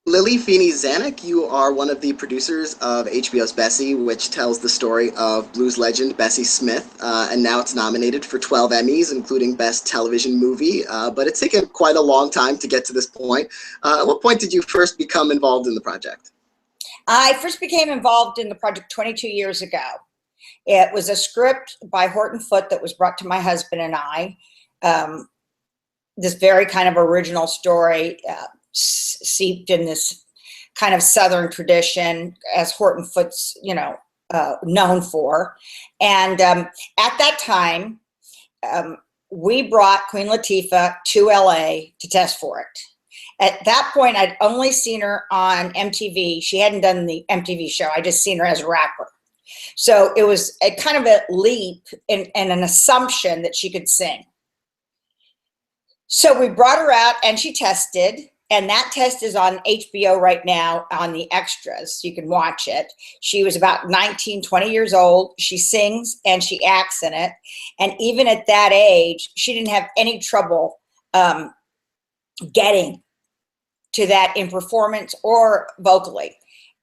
Lili Fini Zanuck, you are one of the producers of HBO's Bessie, which tells the story of blues legend Bessie Smith, and now it's nominated for 12 Emmys, including Best Television Movie. But it's taken quite a long time to get to this point. At what point did you first become involved in the project? I first became involved in the project 22 years ago. It was a script by Horton Foote that was brought to my husband and I. Um, this very kind of original story, seeped in this kind of Southern tradition, as Horton Foote's, known for. And at that time, we brought Queen Latifah to LA to test for it. At that point, I'd only seen her on MTV. She hadn't done the MTV show. I just seen her as a rapper. So it was a kind of a leap and an assumption that she could sing. So we brought her out and she tested, and that test is on HBO right now on the extras. You can watch it. She was about 19, 20 years old. She sings and she acts in it. And even at that age, she didn't have any trouble getting to that in performance or vocally.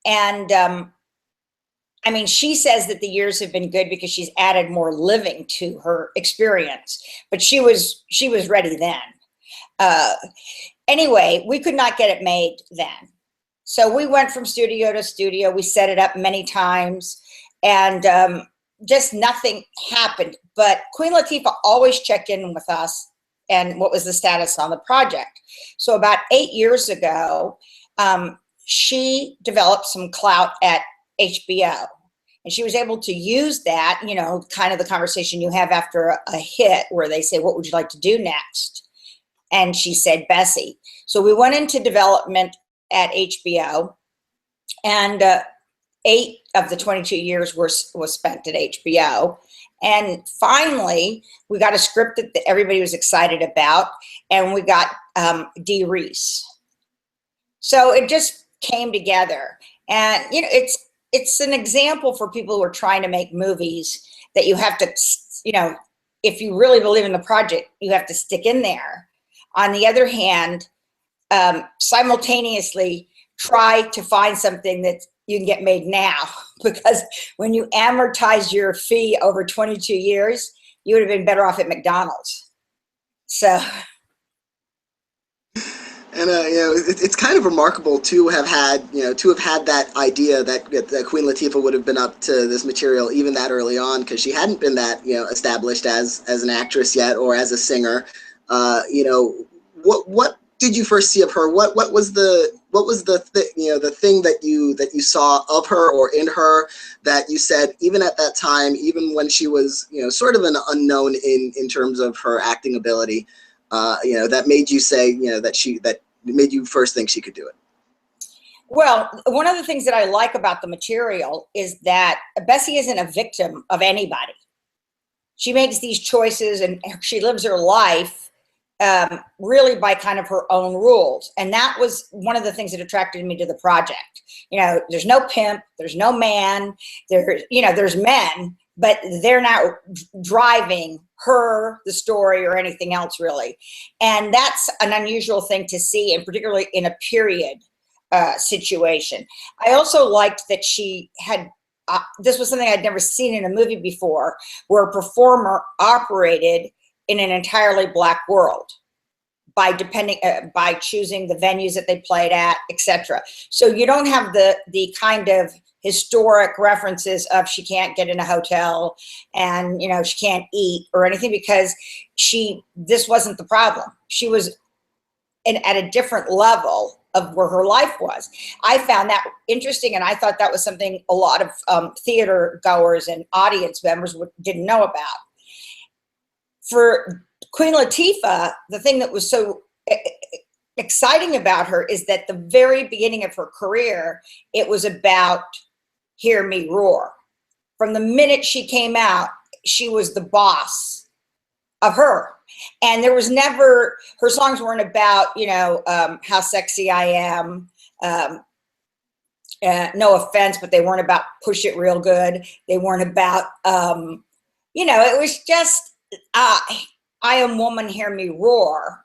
And I mean, she says that the years have been good because she's added more living to her experience, but she was ready then. Anyway, we could not get it made then. So we went from studio to studio. We set it up many times, and just nothing happened. But Queen Latifah always checked in with us and what was the status on the project. So about 8 years ago, she developed some clout at HBO. And she was able to use that, kind of the conversation you have after a hit where they say, what would you like to do next? And she said, Bessie. So we went into development at HBO, and 8 of the 22 years was spent at HBO. And finally, we got a script that everybody was excited about, and we got Dee Reese. So it just came together. And, it's an example for people who are trying to make movies that you have to, if you really believe in the project, you have to stick in there. On the other hand, simultaneously try to find something that you can get made now, because when you amortize your fee over 22 years, you would have been better off at McDonald's. So. And it's kind of remarkable to have had that idea that Queen Latifah would have been up to this material even that early on, because she hadn't been that established as an actress yet, or as a singer. What did you first see of her? What was the the thing that you saw of her or in her that you said, even at that time, even when she was sort of an unknown in terms of her acting ability, that made you say that made you first think she could do it? Well, one of the things that I like about the material is that Bessie isn't a victim of anybody. She makes these choices and she lives her life really by kind of her own rules. And that was one of the things that attracted me to the project. There's no pimp, there's no man, there's men, but they're not driving her, the story, or anything else really. And that's an unusual thing to see, and particularly in a period situation. I also liked that she had, this was something I'd never seen in a movie before, where a performer operated in an entirely Black world by choosing the venues that they played at, etc. So you don't have the kind of historic references of she can't get in a hotel and she can't eat or anything, because this wasn't the problem. She was at a different level of where her life was. I found that interesting, and I thought that was something a lot of theater goers and audience members didn't know about. For Queen Latifah, the thing that was so exciting about her is that the very beginning of her career, it was about Hear Me Roar. From the minute she came out, she was the boss of her. And there was never, her songs weren't about, how sexy I am. No offense, but they weren't about push it real good. They weren't about, it was just, I am woman, hear me roar.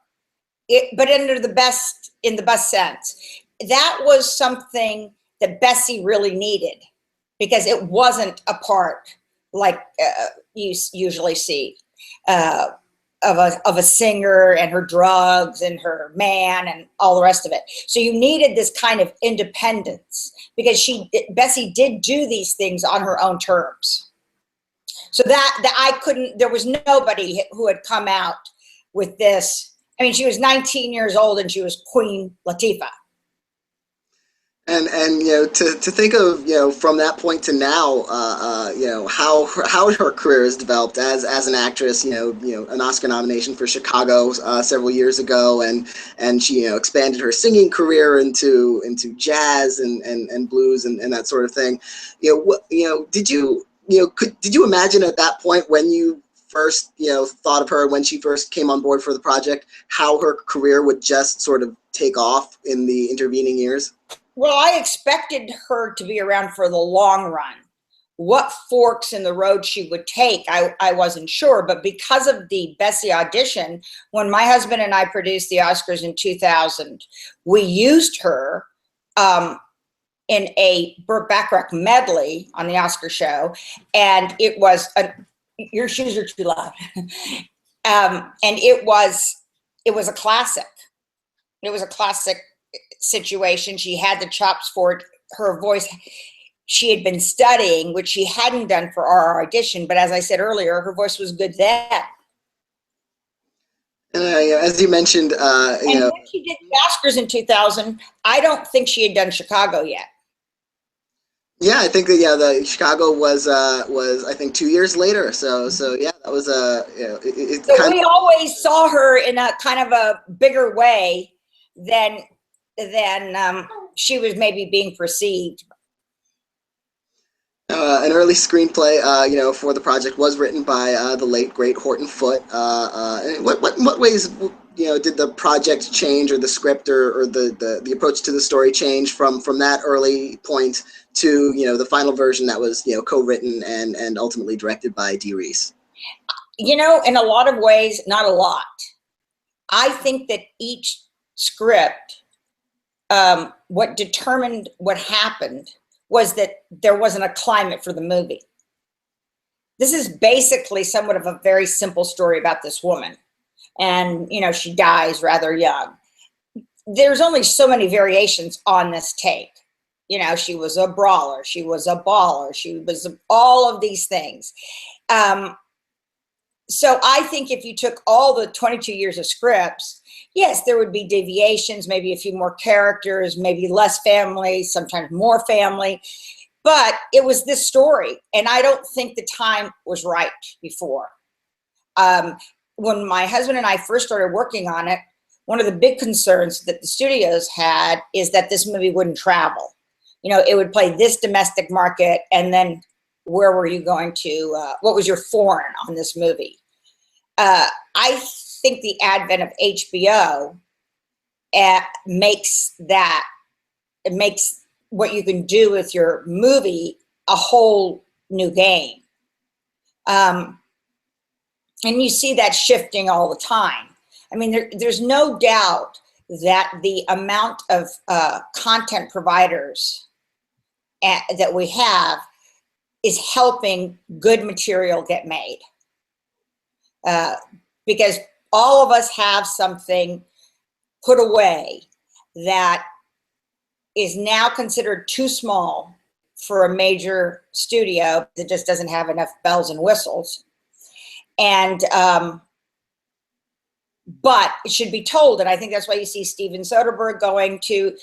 But in the best sense. that was something that Bessie really needed, because it wasn't a part like you usually see of a singer and her drugs and her man and all the rest of it. So you needed this kind of independence, because Bessie did do these things on her own terms. So that I couldn't, there was nobody who had come out with this. I mean, she was 19 years old and she was Queen Latifah. And to think of from that point to now, how her career has developed as an actress. An Oscar nomination for Chicago several years ago, and she expanded her singing career into jazz and blues and that sort of thing. Did you imagine at that point, when you first thought of her, when she first came on board for the project, how her career would just sort of take off in the intervening years? Well, I expected her to be around for the long run. What forks in the road she would take, I wasn't sure. But because of the Bessie audition, when my husband and I produced the Oscars in 2000, we used her in a Burt Bacharach medley on the Oscar show. And it was, your shoes are too loud. And it was a classic. It was a classic situation. She had the chops for it. Her voice, she had been studying, which she hadn't done for our audition. But as I said earlier, her voice was good then. As you mentioned, when she did the Oscars in 2000, I don't think she had done Chicago yet. Yeah, I think that the Chicago was I think 2 years later. So yeah, that was So we always saw her in a kind of a bigger way than she was maybe being perceived. An early screenplay, for the project was written by the late great Horton Foote. And what ways did the project change, or the script, or the approach to the story change from that early point to the final version that was co-written and ultimately directed by Dee Rees? In a lot of ways, not a lot. I think that each script, what determined what happened was that there wasn't a climate for the movie. This is basically somewhat of a very simple story about this woman. And, she dies rather young. There's only so many variations on this take. She was a brawler, she was a baller, she was all of these things. So I think if you took all the 22 years of scripts, yes, there would be deviations, maybe a few more characters, maybe less family, sometimes more family. But it was this story, and I don't think the time was right before. When my husband and I first started working on it, one of the big concerns that the studios had is that this movie wouldn't travel. It would play this domestic market, and then where were you going to, what was your foreign on this movie? I think the advent of HBO makes what you can do with your movie a whole new game. And you see that shifting all the time. I mean, there's no doubt that the amount of content providers that we have is helping good material get made. Because all of us have something put away that is now considered too small for a major studio that just doesn't have enough bells and whistles. And but it should be told, and I think that's why you see Steven Soderbergh going to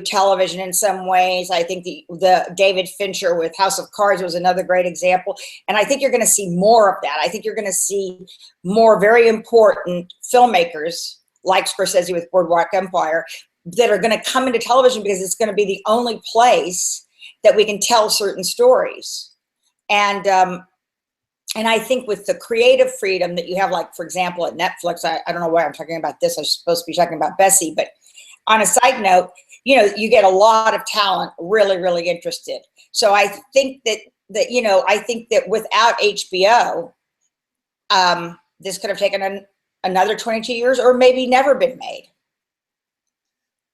television in some ways. I think the David Fincher with House of Cards was another great example. And I think you're going to see more of that. I think you're going to see more very important filmmakers like Scorsese with Boardwalk Empire that are going to come into television, because it's going to be the only place that we can tell certain stories. And I think with the creative freedom that you have, like, for example, at Netflix, I don't know why I'm talking about this. I'm supposed to be talking about Bessie, but on a side note, you get a lot of talent really, really interested. So I think that I think that without HBO, this could have taken another 22 years or maybe never been made.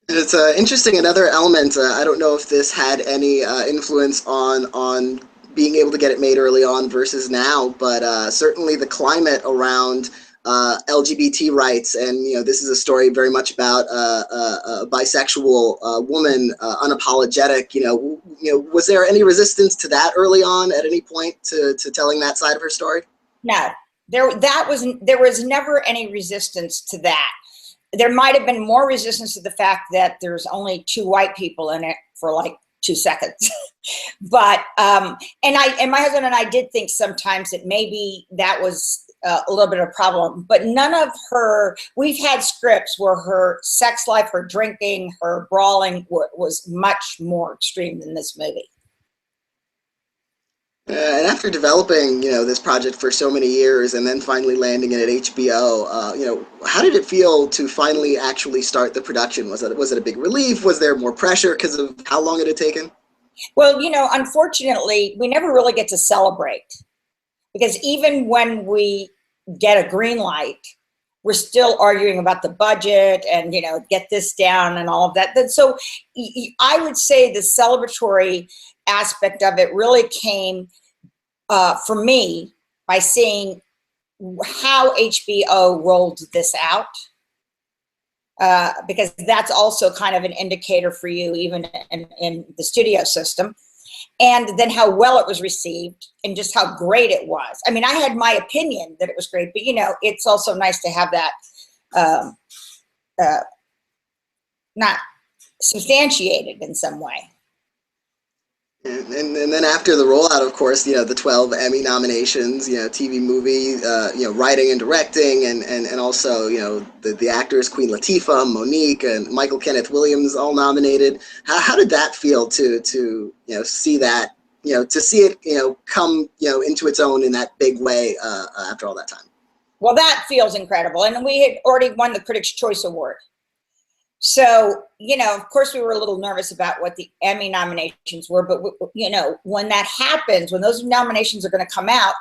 It's interesting. Another element. I don't know if this had any influence on being able to get it made early on versus now, but certainly the climate around LGBT rights, and this is a story very much about a bisexual woman, unapologetic. Was there any resistance to that early on at any point to telling that side of her story? No, there was never any resistance to that. There might have been more resistance to the fact that there's only two white people in it for like 2 seconds. But and my husband and I did think sometimes that maybe that was a little bit of a problem, but none of her, we've had scripts where her sex life, her drinking, her brawling was much more extreme than this movie. And after developing, this project for so many years, and then finally landing it at HBO, how did it feel to finally actually start the production? Was it a big relief? Was there more pressure because of how long it had taken? Well, unfortunately, we never really get to celebrate, because even when we get a green light, we're still arguing about the budget and, get this down and all of that. So I would say the celebratory aspect of it really came for me by seeing how HBO rolled this out. Because that's also kind of an indicator for you, even in the studio system. And then how well it was received and just how great it was. I mean, I had my opinion that it was great, but it's also nice to have that not substantiated in some way. And then after the rollout, of course, the 12 Emmy nominations, TV movie, writing and directing, and also, the actors, Queen Latifah, Monique, and Michael Kenneth Williams all nominated. How did that feel to see that, to see it, come, into its own in that big way after all that time? Well, that feels incredible. And we had already won the Critics' Choice Award. So, of course, we were a little nervous about what the Emmy nominations were, but, when that happens, when those nominations are going to come out,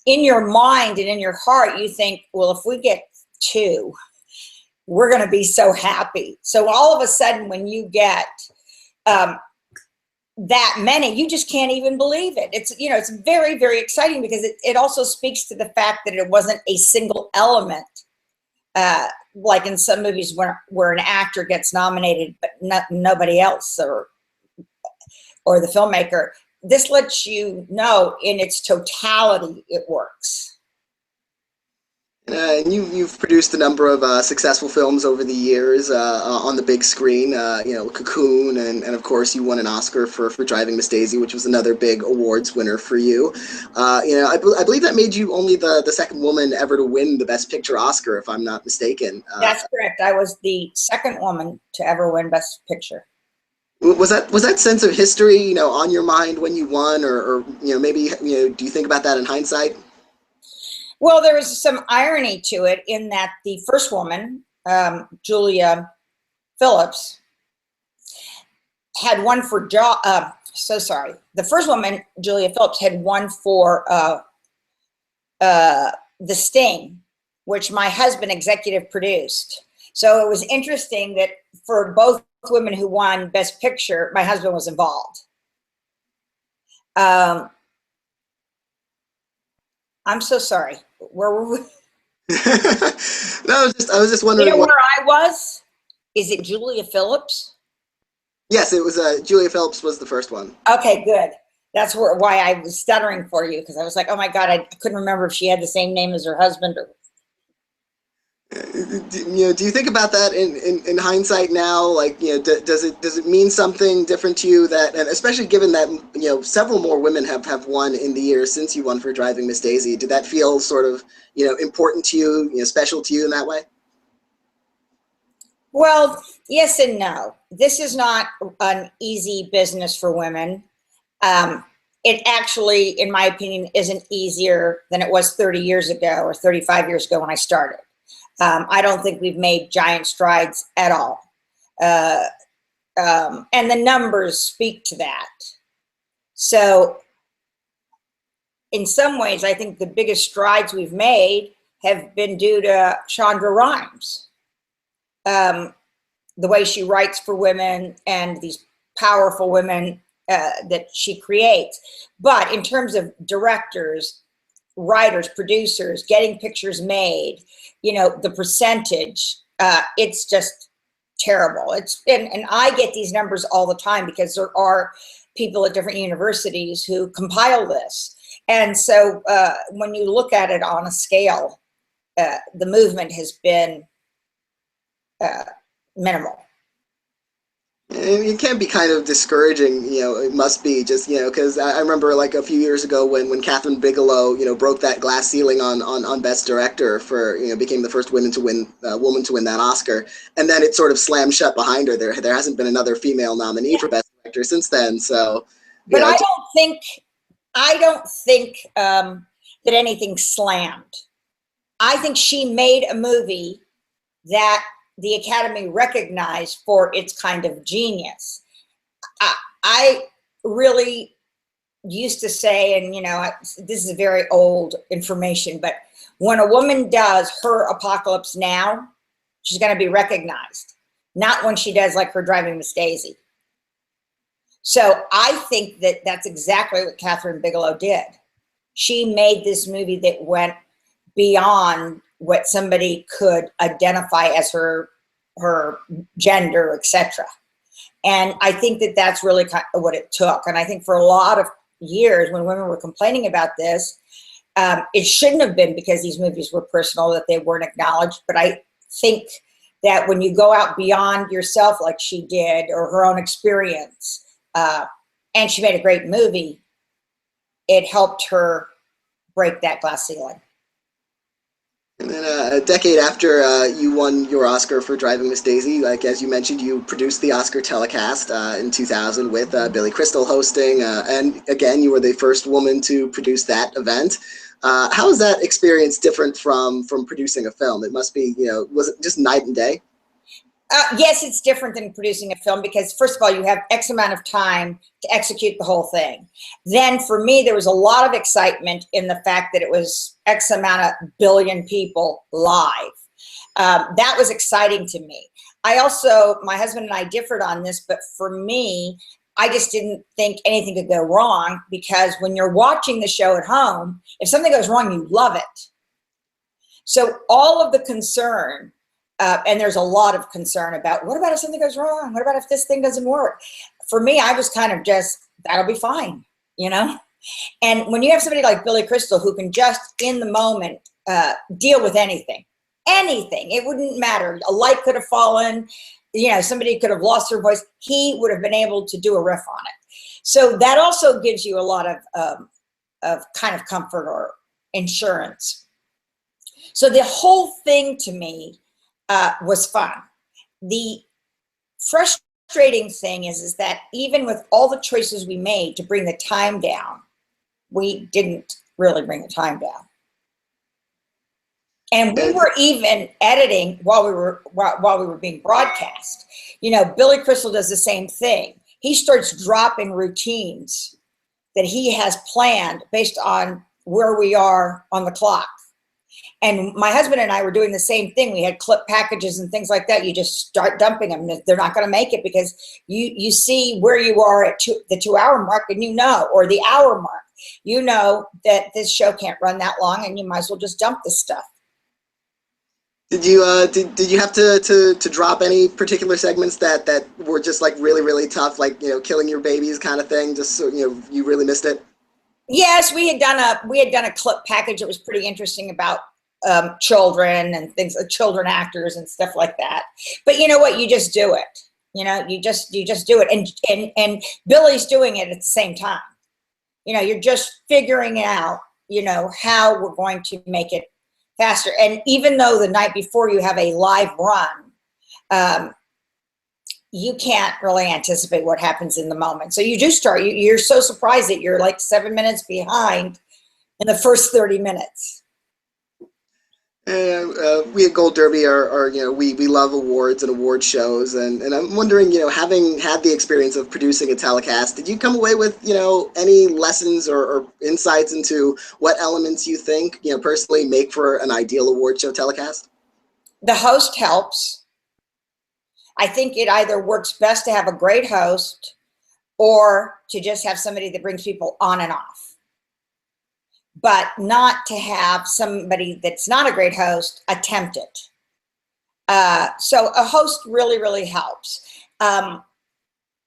in your mind and in your heart, you think, well, if we get 2, we're going to be so happy. So all of a sudden, when you get that many, you just can't even believe it. It's very, very exciting, because it also speaks to the fact that it wasn't a single element. Like in some movies where an actor gets nominated, but nobody else, or the filmmaker. This lets you know in its totality it works. And you've produced a number of successful films over the years on the big screen. Cocoon, and of course you won an Oscar for Driving Miss Daisy, which was another big awards winner for you. I believe that made you only the second woman ever to win the Best Picture Oscar, if I'm not mistaken. That's correct. I was the second woman to ever win Best Picture. Was that sense of history, on your mind when you won, or maybe do you think about that in hindsight? Well, there was some irony to it in that the first woman, Julia Phillips, had won for The first woman, Julia Phillips, had won for The Sting, which my husband executive produced. So it was interesting that for both women who won Best Picture, my husband was involved. I'm so sorry. Where were we? No, I was just wondering. Where I was? Is it Julia Phillips? Yes, it was. Julia Phillips was the first one. Okay, good. That's why I was stuttering for you, because I was like, oh my God, I couldn't remember if she had the same name as her husband. Or... Do you think about that in hindsight now? Like, does it mean something different to you, that, and especially given that several more women have won in the years since you won for Driving Miss Daisy? Did that feel sort of important to you, special to you in that way? Well, yes and no. This is not an easy business for women. It actually, in my opinion, isn't easier than it was 30 years ago or 35 years ago when I started. I don't think we've made giant strides at all. And the numbers speak to that. So in some ways, I think the biggest strides we've made have been due to Shonda Rhimes. the way she writes for women and these powerful women that she creates. But in terms of directors, writers, producers, getting pictures made, you know, the percentage, it's just terrible. And I get these numbers all the time because there are people at different universities who compile this. And so when you look at it on a scale, the movement has been minimal. And it can be kind of discouraging, you know, it must be just, you know, because I remember like a few years ago when Kathryn Bigelow, you know, broke that glass ceiling on Best Director for, you know, became the first woman to win that Oscar. And then it sort of slammed shut behind her. There hasn't been another female nominee for Best Director since then. So, but I don't think that anything slammed. I think she made a movie that the Academy recognized for its kind of genius. I really used to say, and you know, this is very old information, but when a woman does her Apocalypse Now, she's going to be recognized, not when she does like her Driving Miss Daisy. So I think that that's exactly what Kathryn Bigelow did. She made this movie that went beyond what somebody could identify as her gender, etc. And I think that that's really kind of what it took. And I think for a lot of years when women were complaining about this, it shouldn't have been because these movies were personal, that they weren't acknowledged. But I think that when you go out beyond yourself like she did, or her own experience, and she made a great movie, it helped her break that glass ceiling. And then a decade after you won your Oscar for Driving Miss Daisy, like as you mentioned, you produced the Oscar telecast in 2000 with Billy Crystal hosting, and again, you were the first woman to produce that event. How is that experience different from producing a film? It must be, you know, was it just night and day? Yes, it's different than producing a film because, first of all, you have X amount of time to execute the whole thing. Then for me, there was a lot of excitement in the fact that it was X amount of billion people live. That was exciting to me. I also, my husband and I differed on this, but for me, I just didn't think anything could go wrong, because when you're watching the show at home, if something goes wrong, you love it. So all of the concern, and there's a lot of concern about, what about if something goes wrong? What about if this thing doesn't work? For me, I was kind of just, that'll be fine, you know? And when you have somebody like Billy Crystal who can just in the moment deal with anything, it wouldn't matter. A light could have fallen, you know, somebody could have lost their voice. He would have been able to do a riff on it. So that also gives you a lot of kind of comfort or insurance. So the whole thing to me was fun. The frustrating thing is that even with all the choices we made to bring the time down, we didn't really bring the time down. And we were even editing while we were being broadcast. You know, Billy Crystal does the same thing. He starts dropping routines that he has planned based on where we are on the clock. And my husband and I were doing the same thing. We had clip packages and things like that. You just start dumping them. They're not going to make it because you see where you are at the 2 hour mark, and you know, or the hour mark, you know that this show can't run that long, and you might as well just dump this stuff. Did you did you have to drop any particular segments that were just like really tough, like, you know, killing your babies kind of thing, just so you know you really missed it? Yes, we had done a clip package that was pretty interesting about children and things, children actors and stuff like that. But you know what? You just do it. You know, you just do it, and Billy's doing it at the same time. You know, you're just figuring out, you know, how we're going to make it faster. And even though the night before you have a live run, you can't really anticipate what happens in the moment. So you do start, you're so surprised that you're like 7 minutes behind in the first 30 minutes. We at Gold Derby are you know, we love awards and award shows, and I'm wondering, you know, having had the experience of producing a telecast, did you come away with, you know, any lessons or insights into what elements you think, you know, personally make for an ideal award show telecast? The host helps. I think it either works best to have a great host or to just have somebody that brings people on and off, but not to have somebody that's not a great host attempt it. So a host really, really helps.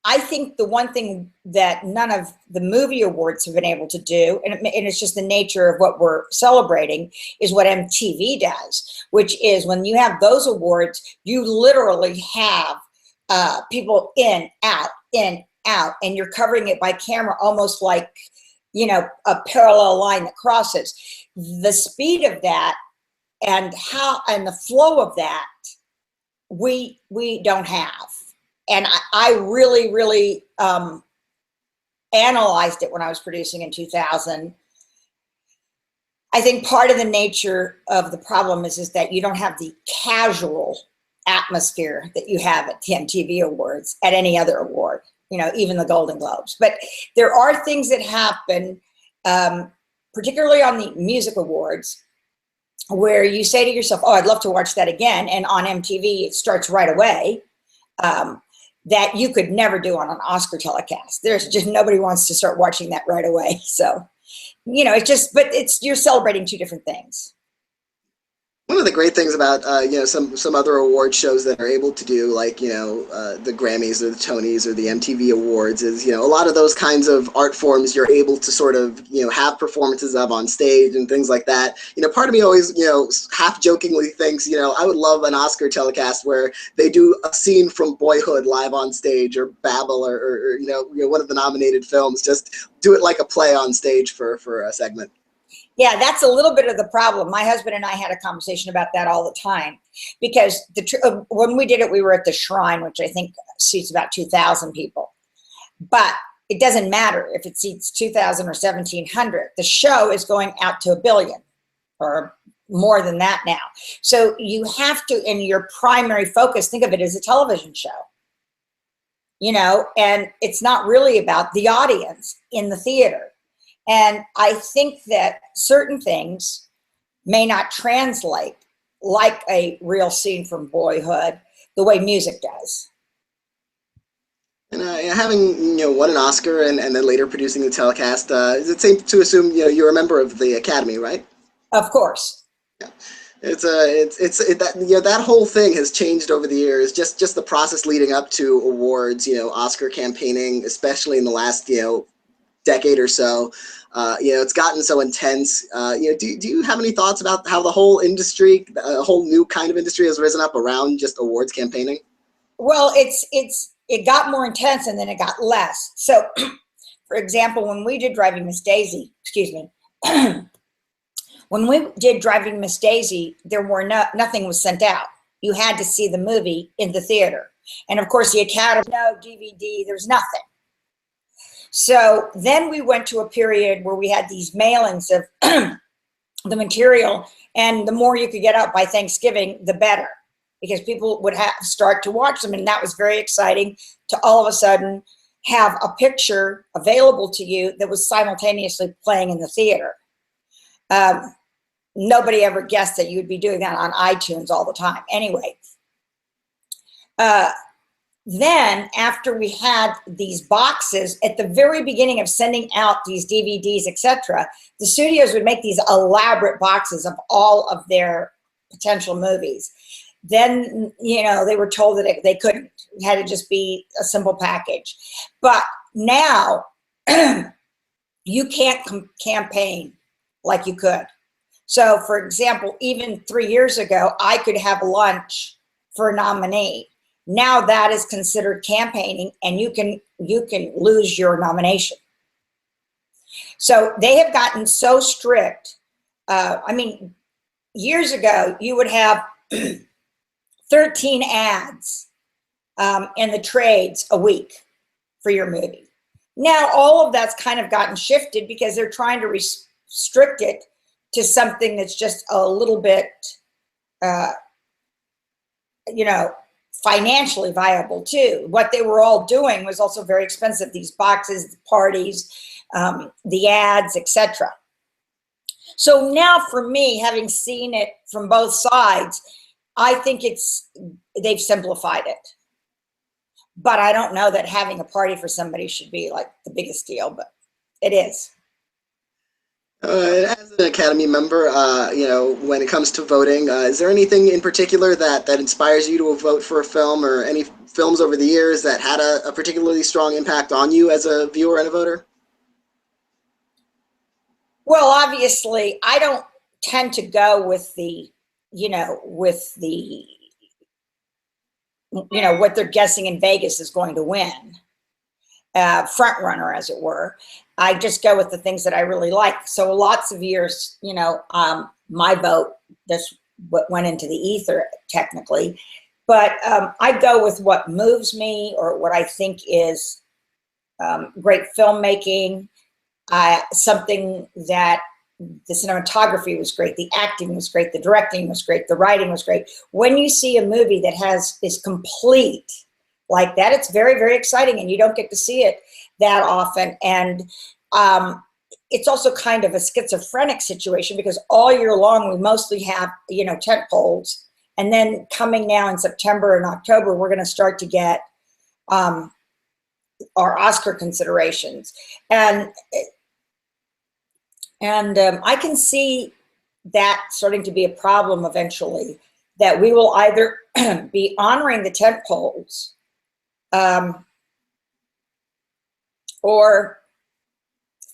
I think the one thing that none of the movie awards have been able to do, and it's just the nature of what we're celebrating, is what MTV does, which is when you have those awards, you literally have people in, out, and you're covering it by camera, almost like, you know, a parallel line that crosses. The speed of that and the flow of that, we don't have. And I really, really analyzed it when I was producing in 2000. I think part of the nature of the problem is that you don't have the casual atmosphere that you have at the MTV Awards, at any other award, you know, even the Golden Globes. But there are things that happen, particularly on the music awards, where you say to yourself, oh, I'd love to watch that again. And on MTV, it starts right away. That you could never do on an Oscar telecast. There's just nobody wants to start watching that right away. So, you know, but you're celebrating two different things. One of the great things about you know, some other award shows that are able to do, like, you know, the Grammys or the Tonys or the MTV Awards, is, you know, a lot of those kinds of art forms you're able to sort of, you know, have performances of on stage and things like that. You know, part of me always, you know, half jokingly thinks, you know, I would love an Oscar telecast where they do a scene from Boyhood live on stage, or Babel, or you know, one of the nominated films. Just do it like a play on stage for a segment. Yeah, that's a little bit of the problem. My husband and I had a conversation about that all the time, because when we did it, we were at the Shrine, which I think seats about 2,000 people. But it doesn't matter if it seats 2,000 or 1,700. The show is going out to 1 billion or more than that now. So you have to, in your primary focus, think of it as a television show. You know, and it's not really about the audience in the theater. And I think that certain things may not translate like a real scene from Boyhood the way music does. And having, you know, won an Oscar and then later producing the telecast, is it safe to assume, you know, you're a member of the Academy, right? Of course. Yeah. It's that, you know, that whole thing has changed over the years. Just the process leading up to awards, you know, Oscar campaigning, especially in the last, you know, decade or so. You know, it's gotten so intense. You know, do you have any thoughts about how the whole industry, a whole new kind of industry, has risen up around just awards campaigning? Well, it got more intense and then it got less. So, for example, when we did Driving Miss Daisy, excuse me, when we did Driving Miss Daisy, there were nothing was sent out. You had to see the movie in the theater, and of course, the Academy, no DVD, there's nothing. So then we went to a period where we had these mailings of the material, and the more you could get out by Thanksgiving, the better, because people would start to watch them. And that was very exciting to all of a sudden have a picture available to you that was simultaneously playing in the theater. Nobody ever guessed that you'd be doing that on iTunes all the time. Anyway, then after we had these boxes, at the very beginning of sending out these DVDs, etc., the studios would make these elaborate boxes of all of their potential movies. Then, you know, they were told that they couldn't. It had to just be a simple package. But now you can't campaign like you could. So, for example, even 3 years ago, I could have lunch for a nominee. Now that is considered campaigning, and you can lose your nomination. So they have gotten so strict. I mean, years ago, you would have 13 ads in the trades a week for your movie. Now all of that's kind of gotten shifted because they're trying to restrict it to something that's just a little bit, you know, financially viable too. What they were all doing was also very expensive. These boxes, the parties, the ads, etc. So now for me, having seen it from both sides, I think they've simplified it. but I don't know that having a party for somebody should be like the biggest deal, but it is. As an Academy member, when it comes to voting, is there anything in particular that inspires you to vote for a film, or any films over the years that had a particularly strong impact on you as a viewer and a voter? Well, obviously, I don't tend to go with the, with the, what they're guessing in Vegas is going to win, front runner, as it were. I just go with the things that I really like. So lots of years, my vote just went into the ether technically, but I go with what moves me or what I think is great filmmaking, something that the cinematography was great, the acting was great, the directing was great, the writing was great. When you see a movie that is complete like that, it's very, very exciting, and you don't get to see it that often. And it's also kind of a schizophrenic situation, because all year long we mostly have, tent poles, and then coming now in September and October, we're going to start to get our Oscar considerations. And I can see that starting to be a problem eventually, that we will either be honoring the tent poles or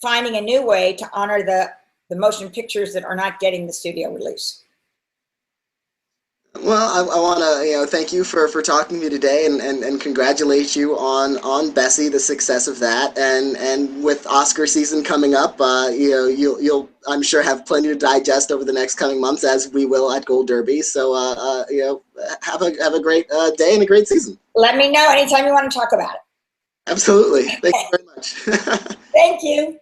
finding a new way to honor the motion pictures that are not getting the studio release. Well, I want to thank you for talking to me today, and congratulate you on Bessie, the success of that, and with Oscar season coming up, you'll I'm sure have plenty to digest over the next coming months, as we will at Gold Derby. So have a great day and a great season. Let me know anytime you want to talk about it. Absolutely. Thank you very much. Thank you.